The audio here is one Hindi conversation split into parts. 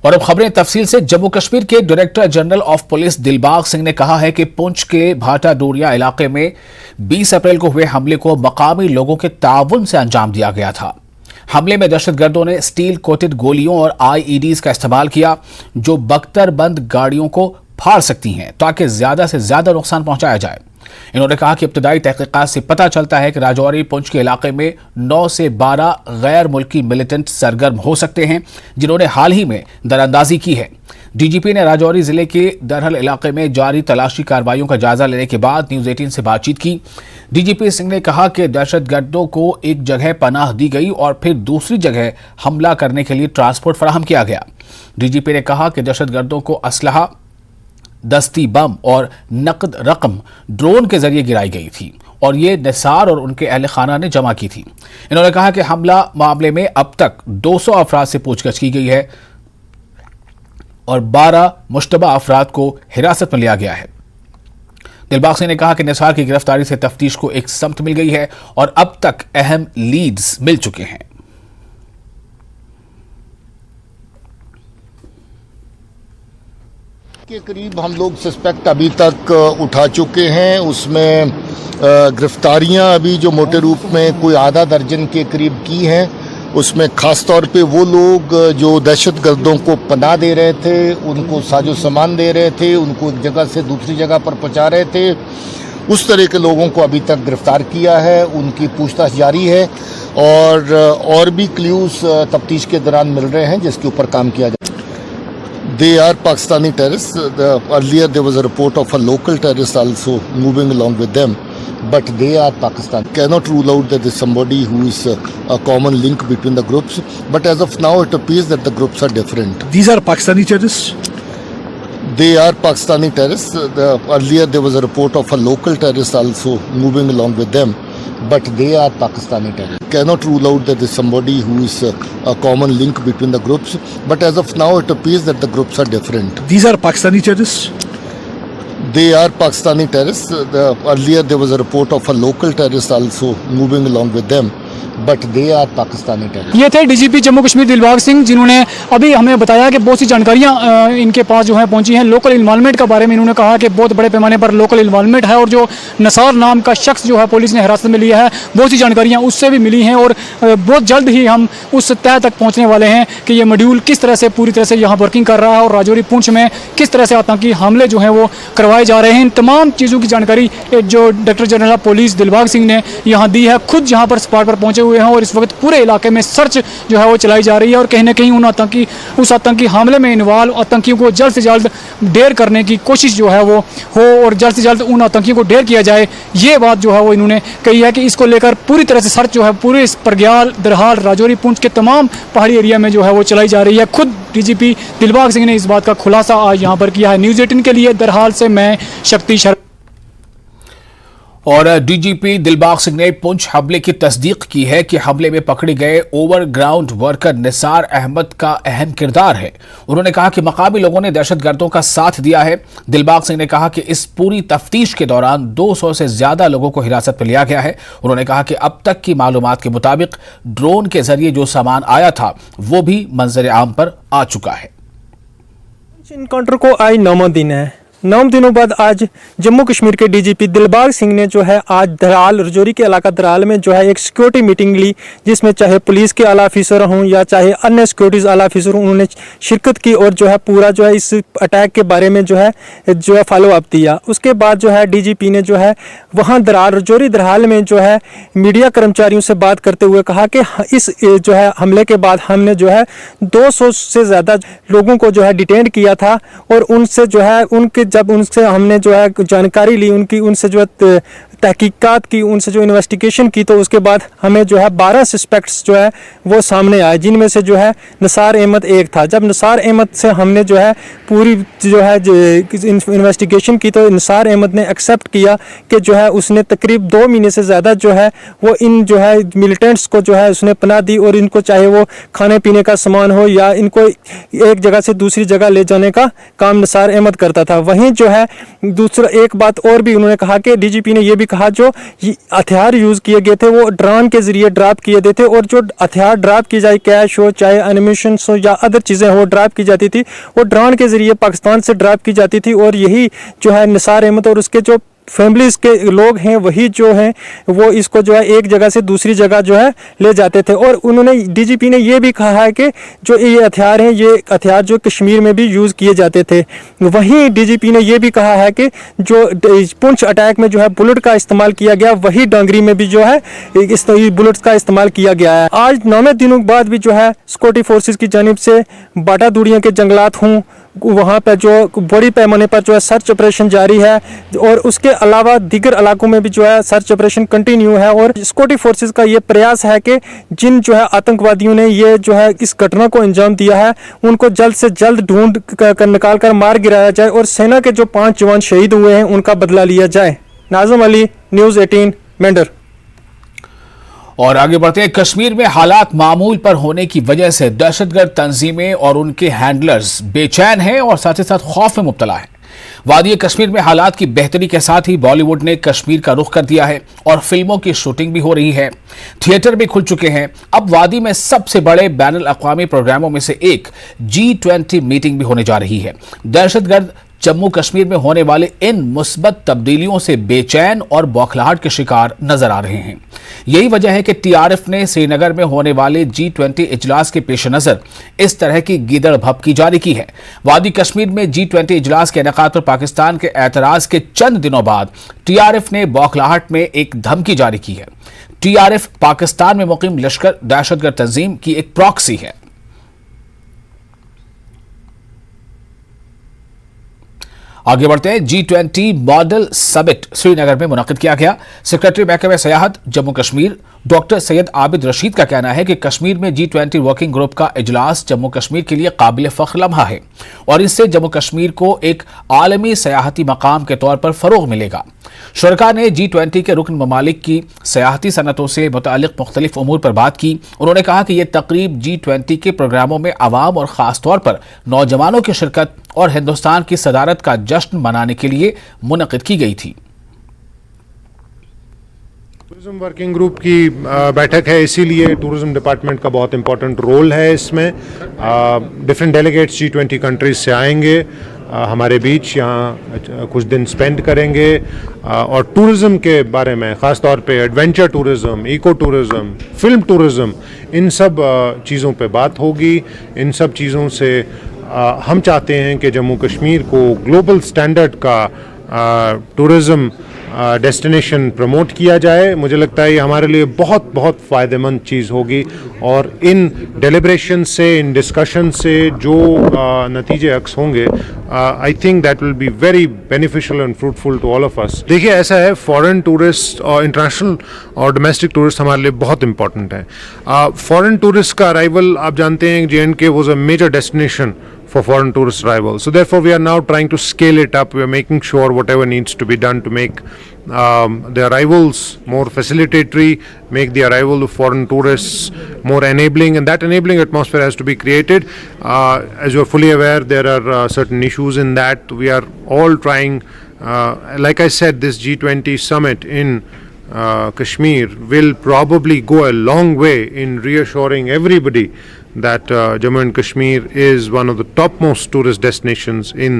और अब खबरें तफसील से। जम्मू कश्मीर के director general of police Dilbag Singh ने कहा है कि पुंछ के भाटा डोरिया इलाके में 20 अप्रैल को हुए हमले को मकामी लोगों के ताउन से अंजाम दिया गया था। हमले में दहशतगर्दों ने स्टील कोटेड गोलियों और आईईडीज का इस्तेमाल किया जो बख्तरबंद गाड़ियों को फाड़ सकती हैं ताकि ज्यादा से ज्यादा नुकसान पहुंचाया जाए। इन्होंने कहा कि इब्तदाई तहकीकात से पता चलता है कि राजौरी पुंछ के इलाके में 9 से 12 गैर मुल्की मिलिटेंट सरगर्म हो सकते हैं जिन्होंने हाल ही में दरअंदाजी की है। डीजीपी ने राजौरी जिले के दरहल इलाके में जारी तलाशी कार्रवाइयों का जायजा लेने के बाद न्यूज 18 से बातचीत की। डीजीपी सिंह ने कहा कि दहशतगर्दों को एक जगह पनाह दी गई और फिर दूसरी जगह हमला करने के लिए ट्रांसपोर्ट फराहम किया गया। डीजीपी ने कहा कि दहशतगर्दों को असलहा, दस्ती बम और नकद रकम ड्रोन के जरिए गिराई गई थी और ये निसार और उनके अहल खाना ने जमा की थी। इन्होंने कहा कि हमला मामले में अब तक 200 अफराद से पूछताछ की गई है और 12 मुश्तबा अफराद को हिरासत में लिया गया है। दिलबाग सिंह ने कहा कि निसार की गिरफ्तारी से तफ्तीश को एक समत मिल गई है और अब तक अहम लीड्स मिल चुके हैं। के करीब हम लोग सस्पेक्ट अभी तक उठा चुके हैं। उसमें गिरफ्तारियां अभी जो मोटे रूप में कोई आधा दर्जन के करीब की हैं। उसमें ख़ास तौर पे वो लोग जो दहशतगर्दों को पनाह दे रहे थे, उनको साजो सामान दे रहे थे, उनको एक जगह से दूसरी जगह पर पहुंचा रहे थे, उस तरह के लोगों को अभी तक गिरफ्तार किया है। उनकी पूछताछ जारी है और भी क्ल्यूज तफ्तीश के दौरान मिल रहे हैं जिसके ऊपर काम किया जाए। They are Pakistani terrorists. Earlier there was a report of a local terrorist also moving along with them, but they are Pakistan. Cannot rule out that there is somebody who is a common link between the groups, but as of now it appears that the groups are different. These are Pakistani terrorists? They are Pakistani terrorists. Earlier there was a report of a local terrorist also moving along with them, but they are Pakistani terrorists. Cannot rule out that there is somebody who is a common link between the groups, but as of now it appears that the groups are different. These are Pakistani terrorists? They are Pakistani terrorists. Earlier there was a report of a local terrorist also moving along with them, but they are Pakistani terrorists. ये थे डीजीपी जम्मू कश्मीर दिलबाग सिंह जिन्होंने अभी हमें बताया कि बहुत सी जानकारियां इनके पास जो है पहुंची हैं। लोकल इन्वॉल्वमेंट के बारे में इन्होंने कहा कि बहुत बड़े पैमाने पर लोकल इन्वॉल्वमेंट है और जो नसार नाम का शख्स जो है पुलिस ने हिरासत में लिया है, बहुत सी जानकारियां उससे भी मिली हैं और बहुत जल्द ही हम उस तय तक पहुँचने वाले हैं कि ये मॉड्यूल किस तरह से पूरी तरह से यहाँ वर्किंग कर रहा है और राजौरी पुंछ में किस तरह से आतंकी हमले जो हैं वो करवाए जा रहे हैं। इन तमाम चीज़ों की जानकारी जो director general of police Dilbag Singh ने यहाँ दी है। खुद यहाँ पर स्पॉट पर पहुँचे हुए हैं और इस वक्त पूरे इलाके में सर्च जो है वो चलाई जा रही है और कहीं ना कहीं उस आतंकी हमले में इन्वॉल्व आतंकियों को जल्द से जल्द ढेर करने की कोशिश जो है वो हो और जल्द से जल्द उन आतंकियों को ढेर किया जाए। ये बात जो है वो इन्होंने कही है कि इसको लेकर पूरी तरह से सर्च जो है पूरे परग्याल, दरहाल, राजौरी, पुंछ के तमाम पहाड़ी एरिया में जो है वो चलाई जा रही है। खुद डीजीपी दिलबाग सिंह ने इस बात का खुलासा आज यहाँ पर किया है। न्यूज़ 18 के लिए दरहाल से मैं शक्ति शर्मा। और डीजीपी दिलबाग सिंह ने पुंछ हमले की तस्दीक की है कि हमले में पकड़े गए ओवरग्राउंड वर्कर निसार अहमद का अहम किरदार है। उन्होंने कहा कि मकामी लोगों ने दहशतगर्दों का साथ दिया है। दिलबाग सिंह ने कहा कि इस पूरी तफ्तीश के दौरान 200 से ज्यादा लोगों को हिरासत में लिया गया है। उन्होंने कहा कि अब तक की मालूमात के मुताबिक ड्रोन के जरिए जो सामान आया था वो भी मंजर आम पर आ चुका है। इनकाउंटर को आज 9वां दिन है। 9 दिनों बाद आज जम्मू कश्मीर के डीजीपी दिलबाग सिंह ने जो है आज दराल, राजौरी के इलाका दराल में जो है एक सिक्योरिटी मीटिंग ली जिसमें चाहे पुलिस के आला ऑफिसर हों या चाहे अन्य सिक्योरिटीज़ आला ऑफिसर हों, उन्होंने शिरकत की और जो है पूरा जो है इस अटैक के बारे में जो है फॉलो अप दिया। उसके बाद जो है डीजीपी ने जो है वहाँ दराल, राजौरी, दराल में जो है मीडिया कर्मचारियों से बात करते हुए कहा कि इस जो है हमले के बाद हमने जो है 200 से ज़्यादा लोगों को जो है डिटेन किया था और उनसे जो है जब उनसे हमने जो है जानकारी ली, उनसे जो है तहकीकात की, उनसे जो इन्वेस्टिगेशन की, तो उसके बाद हमें जो है 12 सस्पेक्ट्स जो है वो सामने आए जिनमें से जो है निसार अहमद एक था। जब निसार अहमद से हमने जो है पूरी जो है इन्वेस्टिगेशन की तो निसार अहमद ने एक्सेप्ट किया कि जो है उसने तकरीब 2 महीने से ज़्यादा जो है वो इन जो है मिलिटेंट्स को जो है उसने पनाह दी और इनको चाहे वो खाने पीने का सामान हो या इनको एक जगह से दूसरी जगह ले जाने का काम निसार अहमद करता था। वहीं जो है दूसरा एक बात और भी उन्होंने कहा कि डीजीपी ने ये भी कहा जो हथियार यूज़ किए गए थे वो ड्रोन के ज़रिए ड्रॉप किए गए थे, और जो हथियार ड्रॉप की जाए, कैश हो चाहे एनिमेशन हो या अदर चीज़ें हो, ड्रॉप की जाती थी वो ड्रोन के ज़रिए पाकिस्तान से ड्रॉप की जाती थी। और यही जो है निसार अहमद और उसके जो फैमिलीज़ के लोग हैं वही जो हैं वो इसको जो है एक जगह से दूसरी जगह जो है ले जाते थे। और उन्होंने डीजीपी ने ये भी कहा है कि जो ये हथियार हैं ये हथियार जो कश्मीर में भी यूज़ किए जाते थे। वहीं डीजीपी ने ये भी कहा है कि जो पुंछ अटैक में जो है बुलेट का इस्तेमाल किया गया वही डांगरी में भी जो है इस बुलेट्स का इस्तेमाल किया गया है। आज 9 दिनों बाद भी जो है सिक्योरिटी फोर्सेस की जानिब से बाटा दूड़ियाँ के जंगलात हों वहाँ पर जो बड़ी पैमाने पर जो है सर्च ऑपरेशन जारी है, और उसके अलावा दीगर इलाकों में भी जो है सर्च ऑपरेशन कंटिन्यू है। और सिक्योरिटी फोर्सेस का ये प्रयास है कि जिन जो है आतंकवादियों ने ये जो है इस घटना को अंजाम दिया है उनको जल्द से जल्द ढूंढ कर निकाल कर मार गिराया जाए, और सेना के जो 5 जवान शहीद हुए हैं उनका बदला लिया जाए। नाज़िम अली, न्यूज़ 18, मेंढर। और आगे बढ़ते हैं। कश्मीर में हालात मामूल पर होने की वजह से दहशतगर्द तंजीमें और उनके हैंडलर्स बेचैन हैं और साथ ही साथ खौफ में मुब्तला हैं। वादी कश्मीर में हालात की बेहतरी के साथ ही बॉलीवुड ने कश्मीर का रुख कर दिया है और फिल्मों की शूटिंग भी हो रही है, थिएटर भी खुल चुके हैं। अब वादी में सबसे बड़े बैनुल अक़वामी प्रोग्रामों में से एक G20 मीटिंग भी होने जा रही है। दहशतगर्द जम्मू कश्मीर में होने वाले इन मुस्बत तब्दीलियों से बेचैन और बौखलाहट के शिकार नजर आ रहे हैं। यही वजह है कि टीआरएफ ने श्रीनगर में होने वाले G20 इजलास के पेश नजर इस तरह की गीदड़ भपकी जारी की है। वादी कश्मीर में G20 इजलास के इनेकाद पर पाकिस्तान के एतराज के चंद दिनों बाद टीआरएफ ने बौखलाहट में एक धमकी जारी की है। टीआरएफ पाकिस्तान में मुकीम लश्कर दहशतगर्द तंजीम की एक प्रॉक्सी है। आगे बढ़ते हैं। G20 मॉडल समिट श्रीनगर में मुनक्किद किया गया। सेक्रेटरी महकमे सयाहत जम्मू कश्मीर डॉक्टर सैयद आबिद रशीद का कहना है कि कश्मीर में G20 वर्किंग ग्रुप का इजलास जम्मू कश्मीर के लिए काबिल फख्र लम्हा है और इससे जम्मू कश्मीर को एक आलमी सयाहती मकाम के तौर पर फरोग मिलेगा। शुरका ने G20 के रुकन ममालिक की सयाहती सनतों से मुतालिक मुख्तलिफ उमूर पर बात की। उन्होंने कहा कि यह तकरीब G20 के प्रोग्रामों में आवाम और ख़ास तौर पर नौजवानों की शिरकत और हिंदुस्तान की सदारत का जश्न मनाने के लिए मुनक़िद की गई थी। टूरिज्म वर्किंग ग्रुप की बैठक है, इसीलिए टूरिज्म डिपार्टमेंट का बहुत इंपॉर्टेंट रोल है इसमें। डिफरेंट डेलीगेट्स G20 कंट्रीज से आएंगे हमारे बीच, यहाँ कुछ दिन स्पेंड करेंगे और टूरिज्म के बारे में ख़ास तौर पे adventure tourism, eco tourism, film tourism, इन सब चीज़ों पे बात होगी। इन सब चीज़ों से हम चाहते हैं कि जम्मू कश्मीर को ग्लोबल स्टैंडर्ड का टूरिज्म डेस्टिनेशन प्रमोट किया जाए। मुझे लगता है ये हमारे लिए बहुत बहुत फ़ायदेमंद चीज़ होगी और इन डेलिब्रेशन से, इन डिस्कशन से जो नतीजे अक्स होंगे, I think that will be very beneficial and fruitful to all of us. देखिए, ऐसा है, फॉरेन टूरिस्ट और इंटरनेशनल और डोमेस्टिक टूरिस्ट हमारे लिए बहुत इंपॉर्टेंट है। फॉरेन टूरिस्ट का अराइवल, आप जानते हैं, J&K was a major destination for foreign tourist arrival. So therefore we are now trying to scale it up. We are making sure whatever needs to be done to make the arrivals more facilitatory, make the arrival of foreign tourists more enabling, and that enabling atmosphere has to be created. As you are fully aware, there are certain issues in that. We are all trying, like I said, this G20 summit in Kashmir will probably go a long way in reassuring everybody that Jammu and Kashmir is one of the topmost tourist destinations in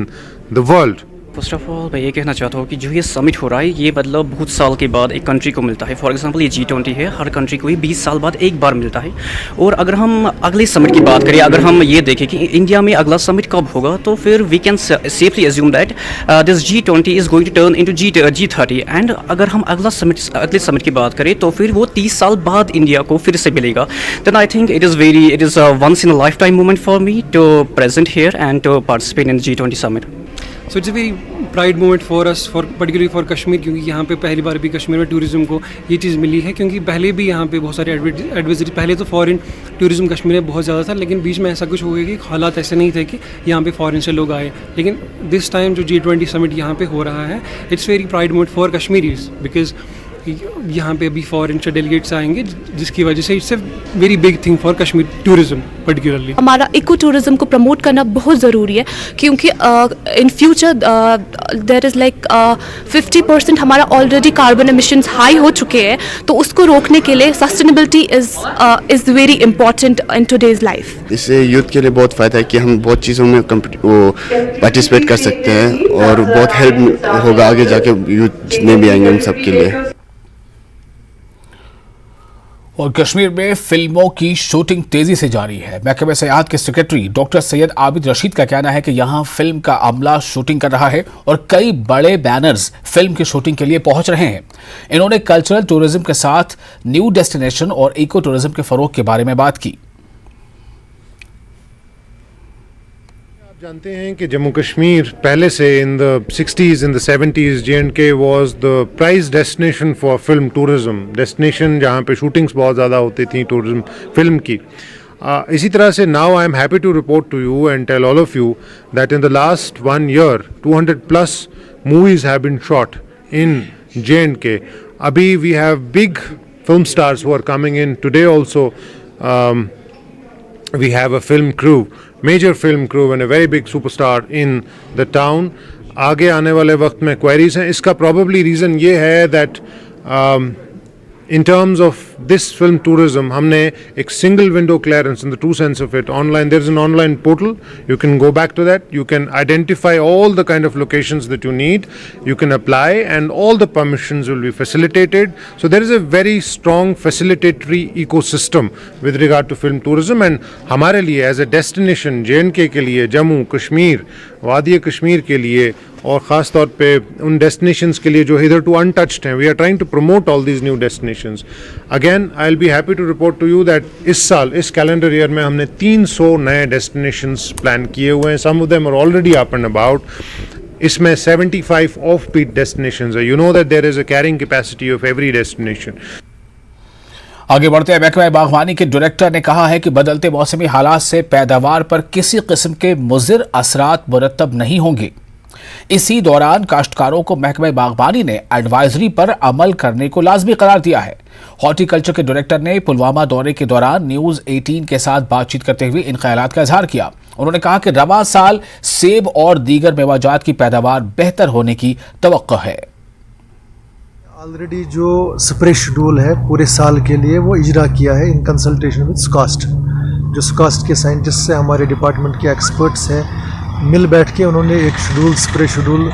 the world. First of all मैं ये कहना चाहता हूँ कि जो ये समिट हो रहा है ये मतलब बहुत साल के बाद एक कंट्री को मिलता है। फॉर एग्जांपल ये G20 है, हर कंट्री को ये 20 साल बाद एक बार मिलता है। और अगर हम अगले समिट की बात करें, अगर हम ये देखें कि इंडिया में अगला समिट कब होगा, तो फिर we can safely assume that this G20 is going to turn into G30। And अगर हम अगले समिट की बात करें तो फिर वो 30 साल बाद इंडिया को फिर से मिलेगा। Then I think it is once in a lifetime moment for me to present here and to participate in G20 summit. So it's a very pride moment for us, for particularly for Kashmir, क्योंकि यहाँ पे पहली बार भी कश्मीर में टूरिज़्म को ये चीज़ मिली है। क्योंकि पहले भी यहाँ पे बहुत सारे एडवाइजरी, पहले तो फॉरेन टूरिज़्म कश्मीर में बहुत ज़्यादा था, लेकिन बीच में ऐसा कुछ हो गया कि हालात ऐसे नहीं थे कि यहाँ पे फॉरेन से लोग आए। लेकिन दिस टाइम जो G20 समिट यहाँ पे हो रहा है, it's very pride moment for Kashmiris, because कि यहाँ पे अभी फॉरेन से डेलीगेट्स आएंगे, जिसकी वजह से it's a very big thing for Kashmir tourism particularly. हमारा इको टूरिज्म को प्रमोट करना बहुत ज़रूरी है, क्योंकि in future there is like 50% हमारा ऑलरेडी कार्बन एमिशंस हाई हो चुके हैं, तो उसको रोकने के लिए sustainability is very important in today's life. इससे यूथ के लिए बहुत फ़ायदा है कि हम बहुत चीज़ों में पार्टिसिपेट कर सकते हैं और बहुत हेल्प होगा आगे जाके यूथ जितने भी आएंगे उन सब के लिए। और कश्मीर में फिल्मों की शूटिंग तेजी से जारी है। महकमे सयाहत के सेक्रेटरी डॉक्टर सैयद आबिद रशीद का कहना है कि यहां फिल्म का अमला शूटिंग कर रहा है और कई बड़े बैनर्स फिल्म की शूटिंग के लिए पहुंच रहे हैं। इन्होंने कल्चरल टूरिज्म के साथ न्यू डेस्टिनेशन और इको टूरिज्म के फरोग के बारे में बात की। आप जानते हैं कि जम्मू कश्मीर पहले से in the 60s in the 70s J&K was the prize destination for film tourism, destination जहां पे शूटिंग्स बहुत ज़्यादा होती थी टूरिज्म फिल्म की। इसी तरह से now I am happy to report to you and tell all of you that in the last 1 year 200+ movies have been shot in J&K। अभी we have big film stars who are coming in today also. We have a film crew, major film crew and a very big superstar in the town. आगे आने वाले वक्त में क्वेरीज हैं। इसका probably reason ये है that in terms of this film tourism हमने एक single window clearance in the true sense of it online. There is an online portal. You can go back to that. You can identify all the kind of locations that you need. You can apply and all the permissions will be facilitated. So there is a very strong facilitatory ecosystem with regard to film tourism and हमारे लिए as a destination J&K के लिए, जम्मू कश्मीर, वादी कश्मीर के लिए और ख़ास तौर पे उन डेस्टिनेशंस के लिए जो इधर टू अनटच्ड हैं, we are trying to promote all these new destinations. Again I will be happy to report to you that इस साल इस कैलेंडर ईयर में हमने 300 नए डेस्टिनेशंस प्लान किए हुए हैं। Some of them are already up and about. इसमें 75 ऑफ बीट डेस्टिनेशंस है। You know that there is a carrying capacity of every destination. आगे बढ़ते हैं, महकमा बागवानी के डायरेक्टर ने कहा है कि बदलते मौसमी हालात से पैदावार पर किसी किस्म के मुज़िर असरात मुरतब नहीं होंगे। इसी दौरान काश्तकारों को महकमा बागवानी ने एडवाइजरी पर अमल करने को लाजमी करार दिया है। हॉर्टिकल्चर के डायरेक्टर ने पुलवामा दौरे के दौरान न्यूज़ 18 के साथ बातचीत करते हुए इन ख्यालात का इजहार किया। उन्होंने कहा कि रवा साल सेब और दीगर मेवाजात की पैदावार बेहतर होने की तवक्को है। ऑलरेडी जो स्प्रे शेड्यूल है पूरे साल के लिए वो इजरा किया है इन कंसल्टेशन विद स्कास्ट। जो स्कास्ट के साइंटिस्ट हैं, हमारे डिपार्टमेंट के एक्सपर्ट्स हैं, मिल बैठ के उन्होंने एक शेड्यूल स्प्रे शेड्यूल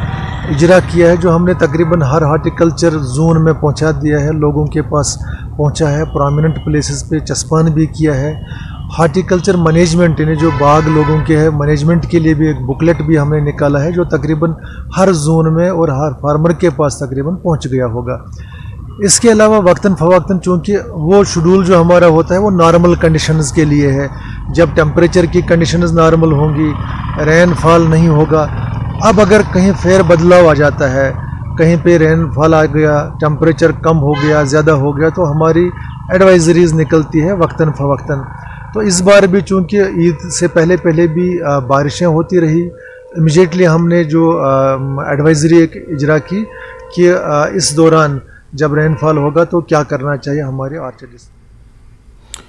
इजरा किया है, जो हमने तकरीबन हर हार्टिकल्चर जोन में पहुंचा दिया है, लोगों के पास पहुंचा है, प्रोमिनेंट प्लेसेस पे चस्पान भी किया है। हार्टिकल्चर मैनेजमेंट यानी जो बाग लोगों के हैं मैनेजमेंट के लिए भी एक बुकलेट भी हमने निकाला है, जो तकरीबन हर जोन में और हर फार्मर के पास तकरीबन पहुंच गया होगा। इसके अलावा वक्तन फ़वक्तन चूँकि वो शेड्यूल जो हमारा होता है वो नॉर्मल कंडीशंस के लिए है, जब टेम्परेचर की कंडीशंस नॉर्मल होंगी, रेनफॉल नहीं होगा। अब अगर कहीं फेर बदलाव आ जाता है, कहीं पे रेनफॉल आ गया, टेम्परेचर कम हो गया, ज़्यादा हो गया, तो हमारी एडवाइजरीज निकलती है वक्तन फ़वक्तन। तो इस बार भी चूँकि ईद से पहले भी बारिशें होती रही, इमीडिएटली हमने जो एडवाइजरी एक इजरा की कि इस दौरान जब रेनफॉल होगा तो क्या करना चाहिए हमारे ऑर्चर्डिस्ट।